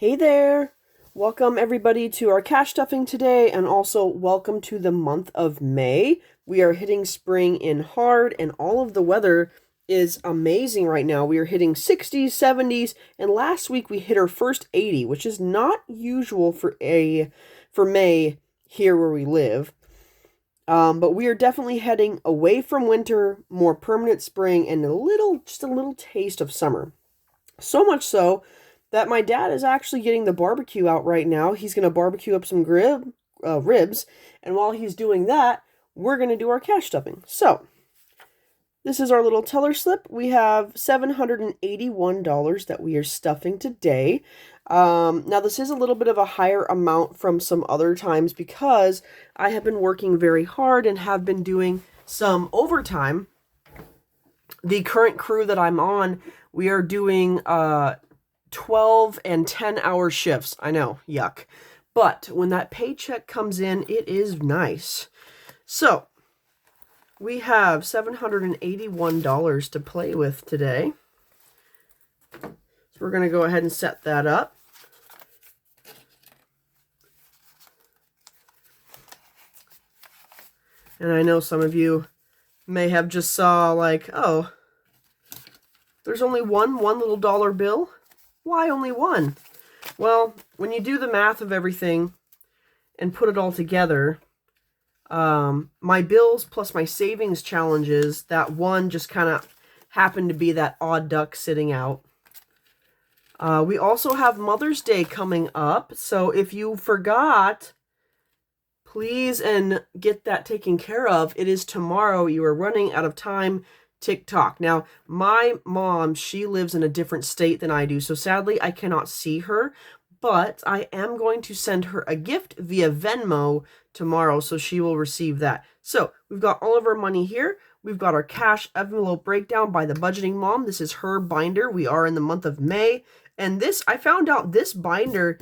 Hey there! Welcome everybody to our cash stuffing today, and also welcome to the month of May. We are hitting spring in hard, and all of the weather is amazing right now. We are hitting 60s, 70s, and last week we hit our first 80, which is not usual for May here where we live. But we are definitely heading away from winter, more permanent spring, and just a little taste of summer. So much so that my dad is actually getting the barbecue out right now. He's going to barbecue up some ribs, and while he's doing that, we're going to do our cash stuffing. So, this is our little teller slip. We have $781 that we are stuffing today. Now, this is a little bit of a higher amount from some other times because I have been working very hard and have been doing some overtime. The current crew that I'm on, we are doing 12 and 10-hour shifts. I know, yuck. But when that paycheck comes in, it is nice. So, we have $781 to play with today. So we're going to go ahead and set that up. And I know some of you may have just saw like, oh, there's only one little dollar bill. Why only one? Well, when you do the math of everything and put it all together, my bills plus my savings challenges, that one just kind of happened to be that odd duck sitting out. We also have Mother's Day coming up, so if you forgot, please and get that taken care of. It is tomorrow. You are running out of time. TikTok. Now, my mom, she lives in a different state than I do, so sadly I cannot see her, but I am going to send her a gift via Venmo tomorrow, so she will receive that. So, we've got all of our money here. We've got our cash envelope breakdown by the Budgeting Mom. This is her binder. We are in the month of May, and this, I found out this binder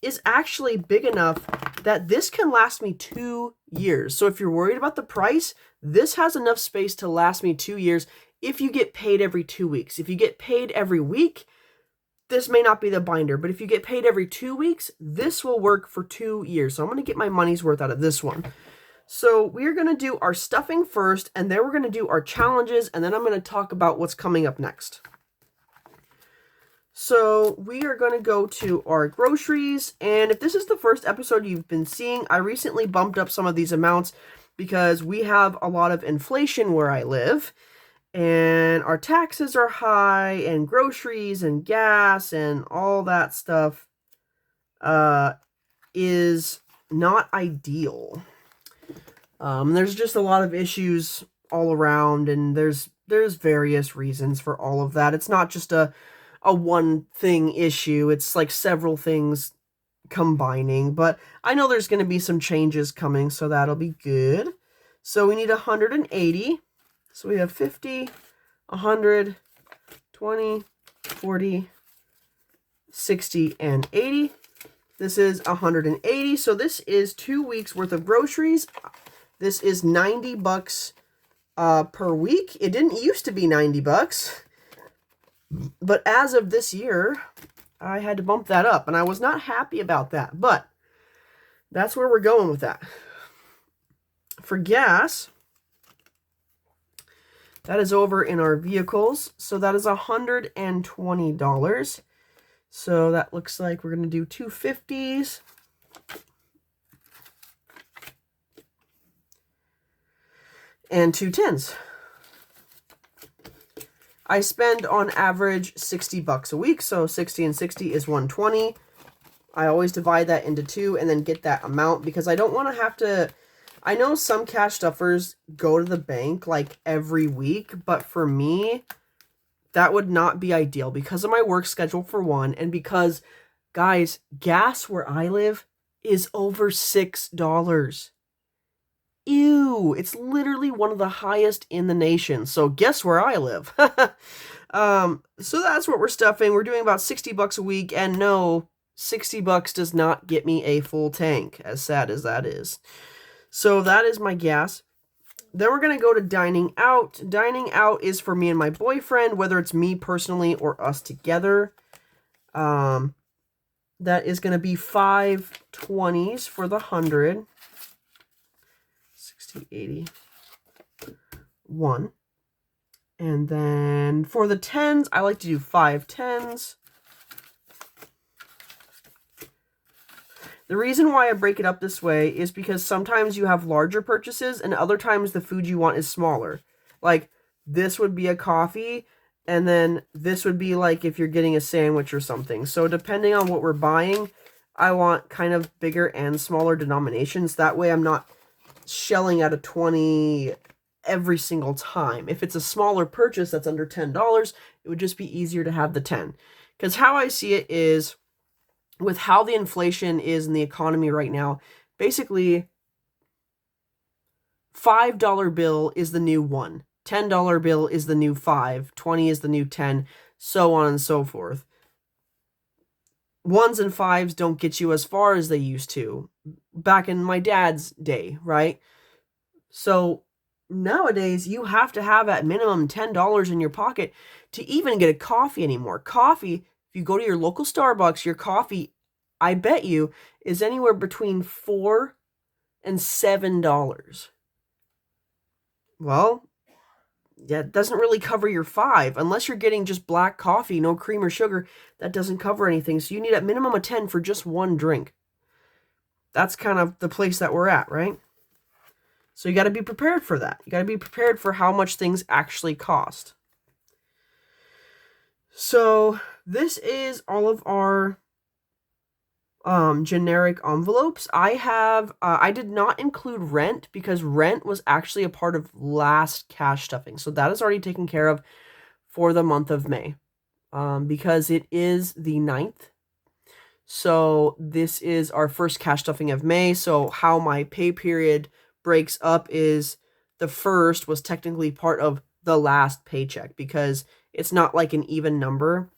is actually big enough that this can last me 2 years. So if you're worried about the price, this has enough space to last me 2 years if you get paid every 2 weeks. If you get paid every week, this may not be the binder, but if you get paid every 2 weeks, this will work for 2 years. So I'm going to get my money's worth out of this one. So we're going to do our stuffing first, and then we're going to do our challenges, and then I'm going to talk about what's coming up next. So we are going to go to our groceries, and if this is the first episode you've been seeing, I recently bumped up some of these amounts because we have a lot of inflation where I live, and our taxes are high, and groceries and gas and all that stuff is not ideal. There's just a lot of issues all around, and there's various reasons for all of that. It's not just a one thing issue. It's like several things combining, but I know there's going to be some changes coming, so that'll be good. So we need 180. So we have 50, 100, 20, 40, 60, and 80. This is 180. So this is 2 weeks worth of groceries. This is $90 per week. It didn't used to be $90. But as of this year, I had to bump that up, and I was not happy about that, but that's where we're going with that. For gas, that is over in our vehicles, so that is $120. So that looks like we're going to do 250s. And 210s. I spend on average $60 a week, so 60 and 60 is 120. I always divide that into 2 and then get that amount because I don't want to have to. I know some cash stuffers go to the bank like every week, but for me, that would not be ideal because of my work schedule for one, and because, guys, gas where I live is over $6. Ew, it's literally one of the highest in the nation. So guess where I live? So that's what we're stuffing. We're doing about $60 a week, and no, $60 does not get me a full tank, as sad as that is. So that is my gas. Then we're going to go to dining out. Dining out is for me and my boyfriend, whether it's me personally or us together. That is going to be 5 20s for the 100. 60, 80, 1. And then for the 10s, I like to do 5 10s. The reason why I break it up this way is because sometimes you have larger purchases and other times the food you want is smaller. Like this would be a coffee and then this would be like if you're getting a sandwich or something. So depending on what we're buying, I want kind of bigger and smaller denominations. That way I'm not shelling out a 20 every single time. If it's a smaller purchase that's under $10, it would just be easier to have the 10. Because how I see it is, with how the inflation is in the economy right now, basically $5 bill is the new 1, $10 bill is the new 5, 20 is the new 10, so on and so forth. 1s and 5s don't get you as far as they used to back in my dad's day, right? So nowadays you have to have at minimum $10 in your pocket to even get a coffee anymore. Coffee, if you go to your local Starbucks, your coffee, I bet you, is anywhere between $4 and $7. Well, yeah, it doesn't really cover your 5. Unless you're getting just black coffee, no cream or sugar, that doesn't cover anything. So you need at minimum a 10 for just one drink. That's kind of the place that we're at, right? So you got to be prepared for that. You got to be prepared for how much things actually cost. So this is all of our generic envelopes. I did not include rent because rent was actually a part of last cash stuffing. So that is already taken care of for the month of May, because it is the 9th. So this is our first cash stuffing of May. So how my pay period breaks up is the 1st was technically part of the last paycheck because it's not like an even number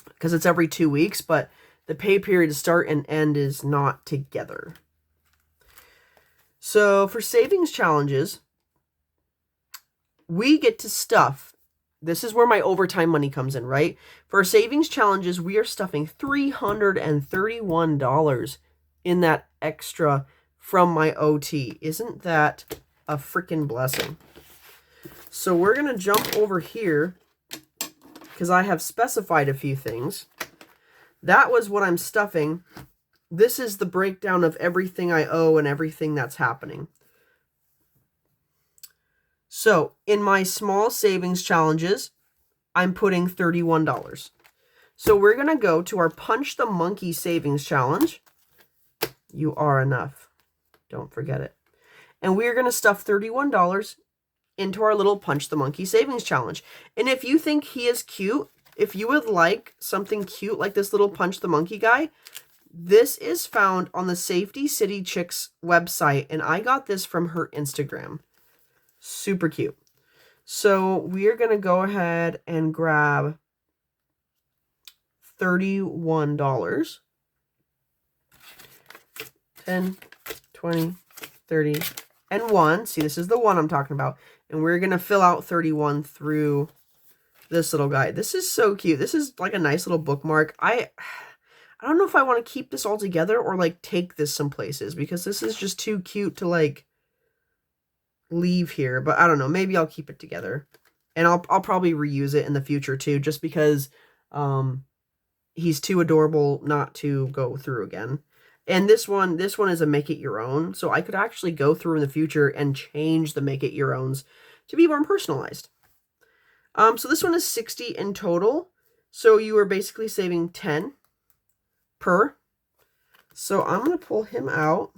because it's every 2 weeks, but the pay period start and end is not together. So for savings challenges, we get to stuff. This is where my overtime money comes in, right? For savings challenges, we are stuffing $331 in that extra from my OT. Isn't that a freaking blessing? So we're going to jump over here because I have specified a few things. That was what I'm stuffing. This is the breakdown of everything I owe and everything that's happening. So in my small savings challenges, I'm putting $31. So we're going to go to our Punch the Monkey savings challenge. You are enough. Don't forget it. And we're going to stuff $31 into our little Punch the Monkey savings challenge. And if you think he is cute, if you would like something cute like this little Punch the Monkey guy, this is found on the Safety City Chicks website, and I got this from her Instagram. Super cute. So we are going to go ahead and grab $31. 10, 20, 30, and 1. See, this is the 1 I'm talking about. And we're going to fill out 31 through this little guy. This is so cute. This is like a nice little bookmark. I don't know if I want to keep this all together or like take this some places because this is just too cute to like leave here. But I don't know. Maybe I'll keep it together. And I'll probably reuse it in the future too, just because he's too adorable not to go through again. And this one is a make it your own. So I could actually go through in the future and change the make it your owns to be more personalized. So this one is 60 in total. So you are basically saving 10 per. So I'm going to pull him out.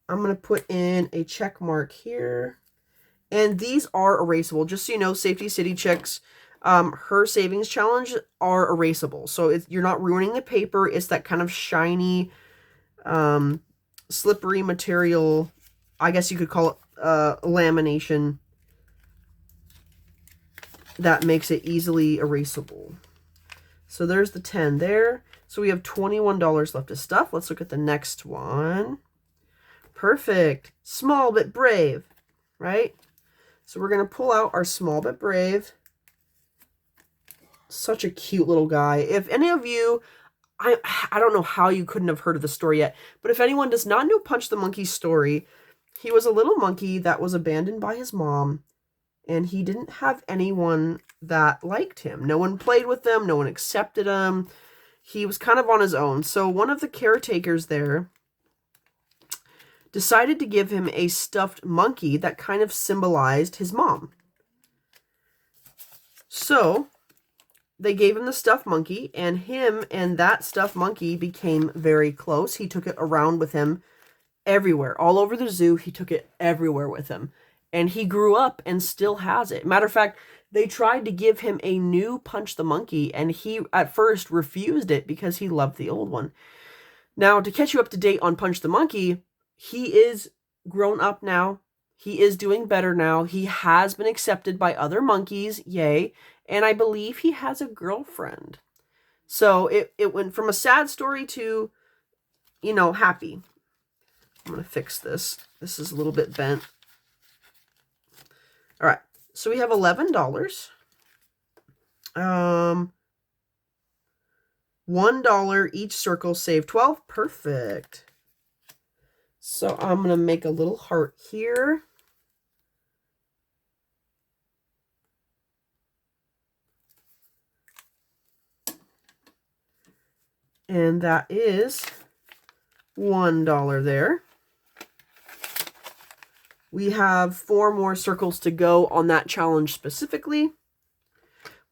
I'm going to put in a check mark here. And these are erasable. Just so you know, Safety City Chicks, her savings challenge are erasable. So you're not ruining the paper. It's that kind of shiny, slippery material. I guess you could call it lamination that makes it easily erasable. So there's the 10 there. So we have $21 left to stuff. Let's look at the next one. Perfect. Small but brave, right? So we're going to pull out our Small but Brave. Such a cute little guy. If any of you, I don't know how you couldn't have heard of the story yet, but if anyone does not know Punch the Monkey's story, he was a little monkey that was abandoned by his mom, and he didn't have anyone that liked him. No one played with him, no one accepted him. He was kind of on his own. So one of the caretakers there decided to give him a stuffed monkey that kind of symbolized his mom. So they gave him the stuffed monkey, and him and that stuffed monkey became very close. He took it around with him everywhere, all over the zoo. He took it everywhere with him, and he grew up and still has it. Matter of fact, they tried to give him a new Punch the Monkey, and he at first refused it because he loved the old one. Now, to catch you up to date on Punch the Monkey, he is grown up now. He is doing better now. He has been accepted by other monkeys, yay, and I believe he has a girlfriend. So it went from a sad story to, you know, happy. I'm going to fix this. This is a little bit bent. All right, so we have $11. $1 each circle, save 12. Perfect. So I'm going to make a little heart here. And that is $1 there. We have 4 more circles to go on that challenge specifically.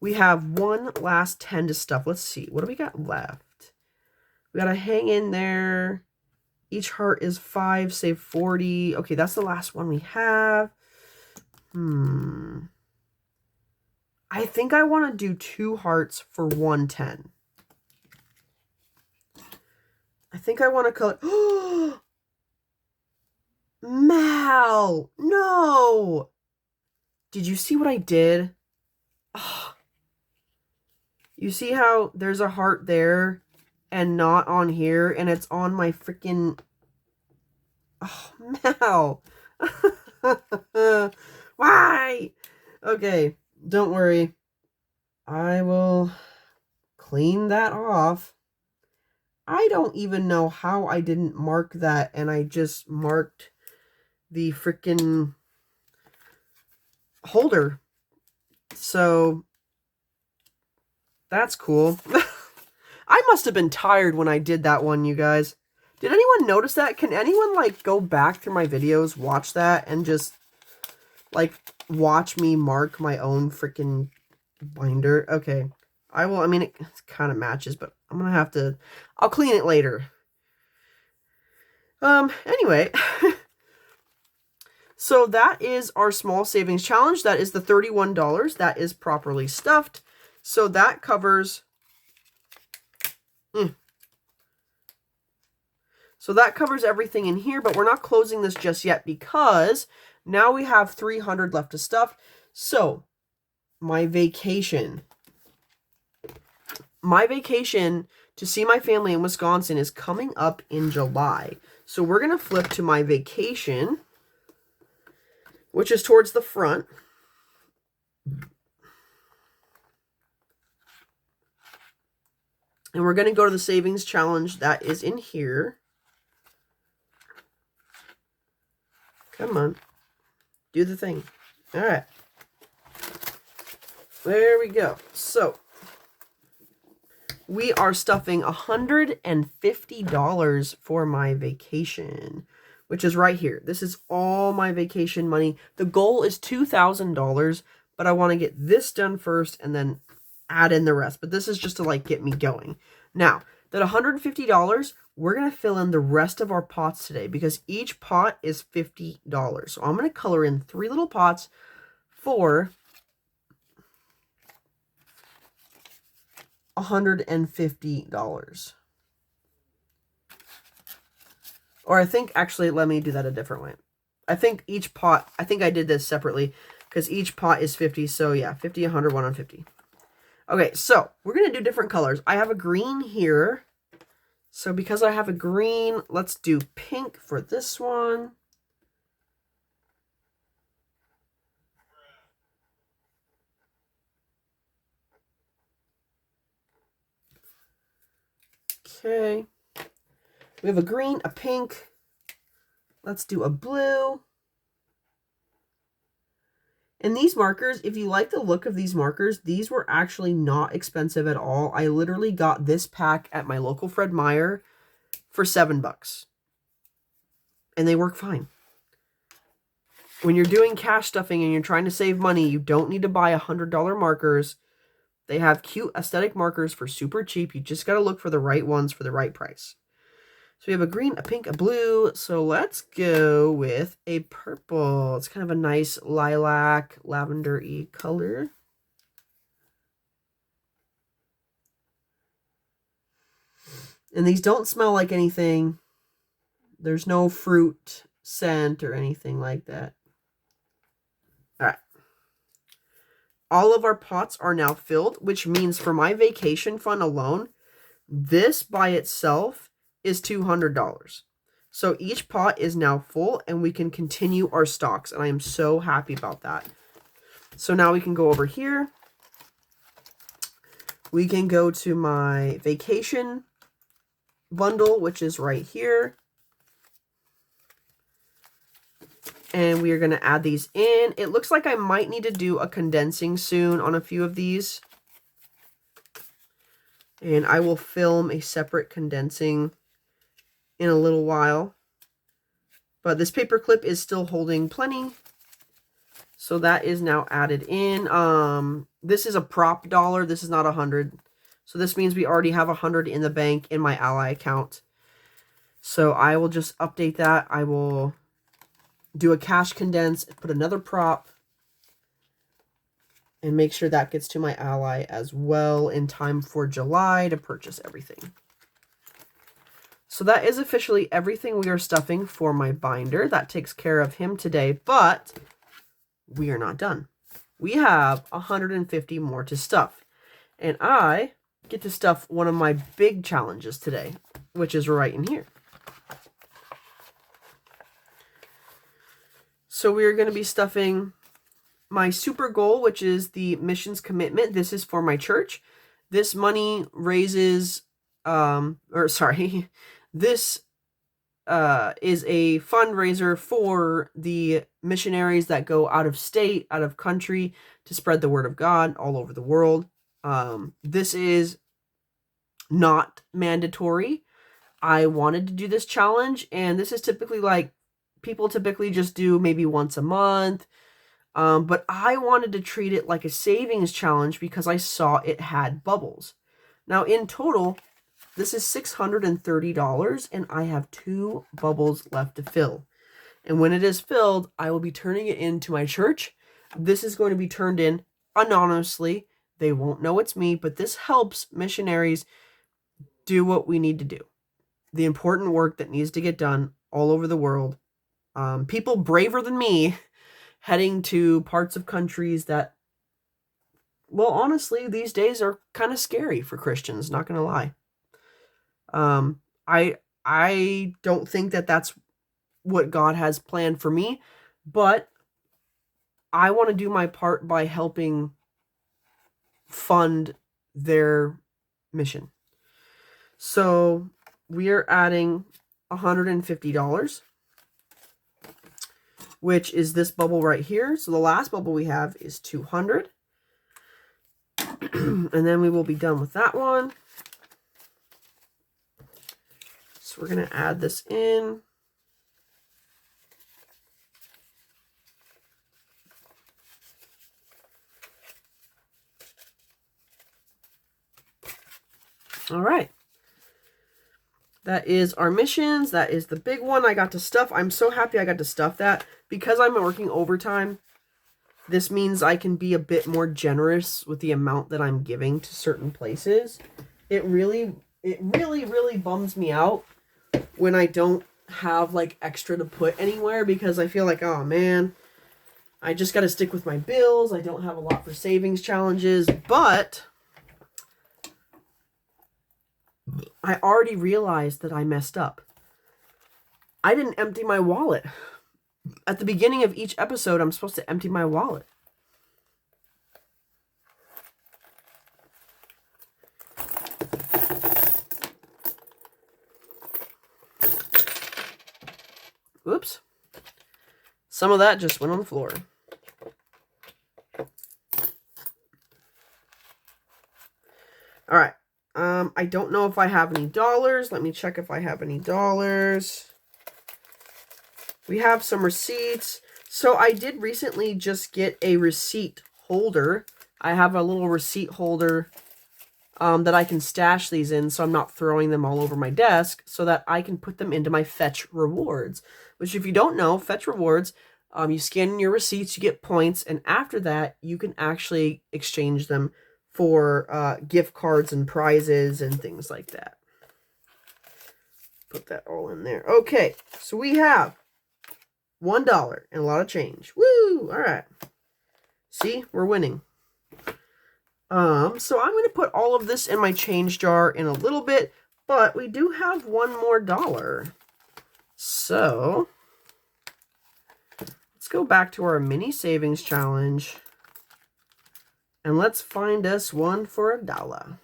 We have one last 10 to stuff. Let's see. What do we got left? We got to hang in there. Each heart is 5, save 40. Okay, that's the last one we have. I think I want to do 2 hearts for 110. I think I want to collect... Mal! No! Did you see what I did? Oh. You see how there's a heart there and not on here, and it's on my freaking... Oh, Mal! Why? Okay, don't worry. I will clean that off. I don't even know how I didn't mark that, and I just marked the freaking holder. So that's cool. I must have been tired when I did that one, you guys. Did anyone notice that? Can anyone, like, go back through my videos, watch that, and just, like, watch me mark my own freaking binder? Okay. I will. I mean, it kind of matches, but I'm going to have to... I'll clean it later. Anyway... So that is our small savings challenge. That is the $31. That is properly stuffed. So that covers... So that covers everything in here, but we're not closing this just yet because now we have 300 left to stuff. So my vacation. My vacation to see my family in Wisconsin is coming up in July. So we're going to flip to my vacation, which is towards the front. And we're going to go to the savings challenge that is in here. Come on. Do the thing. All right. There we go. So, we are stuffing $150 for my vacation, which is right here. This is all my vacation money. The goal is $2,000, but I want to get this done first and then add in the rest. But this is just to, like, get me going. Now, that $150, we're going to fill in the rest of our pots today because each pot is $50. So I'm going to color in 3 little pots for $150. Or I think, actually, let me do that a different way. I think each pot, I think I did this separately because each pot is 50. So yeah, 50, 100, 150. Okay, so we're going to do different colors. I have a green here. So because I have a green, let's do pink for this one. Okay. We have a green, a pink. Let's do a blue. And these markers, if you like the look of these markers, these were actually not expensive at all. I literally got this pack at my local Fred Meyer for $7. And they work fine. When you're doing cash stuffing and you're trying to save money, you don't need to buy $100 markers. They have cute aesthetic markers for super cheap. You just got to look for the right ones for the right price. So we have a green, a pink, a blue. So let's go with a purple. It's kind of a nice lilac, lavender-y color. And these don't smell like anything. There's no fruit scent or anything like that. All right. All of our pots are now filled, which means for my vacation fund alone, this by itself is $200. So each pot is now full and we can continue our stocks. And I am so happy about that. So now we can go over here. We can go to my vacation bundle, which is right here. And we are going to add these in. It looks like I might need to do a condensing soon on a few of these. And I will film a separate condensing in a little while. But this paper clip is still holding plenty. So that is now added in. This is a prop dollar. This is not 100. So this means we already have 100 in the bank in my Ally account. So I will just update that. I will do a cash condense, put another prop, and make sure that gets to my Ally as well in time for July to purchase everything. So that is officially everything we are stuffing for my binder. That takes care of him today, but we are not done. We have 150 more to stuff. And I get to stuff one of my big challenges today, which is right in here. So we are going to be stuffing my super goal, which is the missions commitment. This is for my church. This money raises, this is a fundraiser for the missionaries that go out of state, out of country to spread the word of God all over the world. This is not mandatory. I wanted to do this challenge, and this is typically like, people typically just do maybe once a month. But I wanted to treat it like a savings challenge because I saw it had bubbles. Now in total, this is $630 and I have 2 bubbles left to fill. And when it is filled, I will be turning it into my church. This is going to be turned in anonymously. They won't know it's me, but this helps missionaries do what we need to do. The important work that needs to get done all over the world. People braver than me heading to parts of countries that, well, honestly, these days are kind of scary for Christians, not going to lie. I don't think that that's what God has planned for me, but I want to do my part by helping fund their mission. So we are adding $150, which is this bubble right here. So the last bubble we have is 200. And then we will be done with that one. So we're going to add this in. All right. That is our missions. That is the big one I got to stuff. I'm so happy I got to stuff that. Because I'm working overtime, this means I can be a bit more generous with the amount that I'm giving to certain places. It really bums me out when I don't have like extra to put anywhere, because I feel like, oh man, I just got to stick with my bills. I don't have a lot for savings challenges, but I already realized that I messed up. I didn't empty my wallet. At the beginning of each episode, I'm supposed to empty my wallet. Oops. Some of that just went on the floor. All right. I don't know if I have any dollars. Let me check if I have any dollars. We have some receipts. So I did recently just get a receipt holder. I have a little receipt holder that I can stash these in so I'm not throwing them all over my desk, so that I can put them into my Fetch Rewards. Which, if you don't know, Fetch Rewards, you scan in your receipts, you get points, and after that, you can actually exchange them for gift cards and prizes and things like that. Put that all in there. Okay, so we have $1 and a lot of change. Woo! All right. See, we're winning. So I'm going to put all of this in my change jar in a little bit, but we do have one more dollar. So let's go back to our mini savings challenge and let's find us one for $1.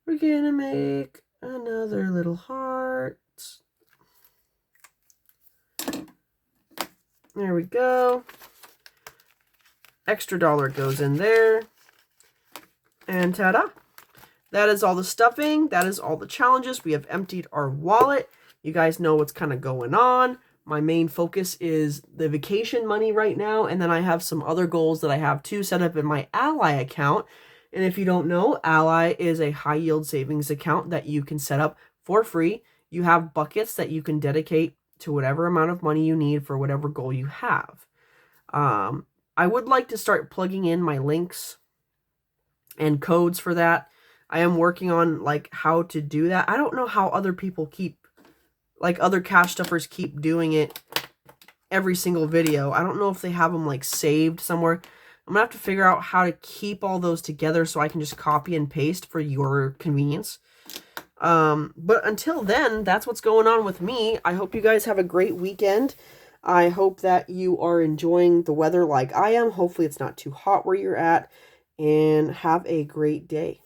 We're going to make another little heart. There we go. Extra dollar goes in there. And ta-da! That is all the stuffing. That is all the challenges. We have emptied our wallet. You guys know what's kind of going on. My main focus is the vacation money right now. And then I have some other goals that I have too set up in my Ally account. And if you don't know, Ally is a high yield savings account that you can set up for free. You have buckets that you can dedicate to whatever amount of money you need for whatever goal you have. I would like to start plugging in my links and codes for that. I am working on like how to do that. I don't know how other people other cash stuffers keep doing it every single video. I don't know if they have them like saved somewhere. I'm gonna have to figure out how to keep all those together so I can just copy and paste for your convenience. But until then, that's what's going on with me. I hope you guys have a great weekend. I hope that you are enjoying the weather like I am. Hopefully it's not too hot where you're at. And have a great day.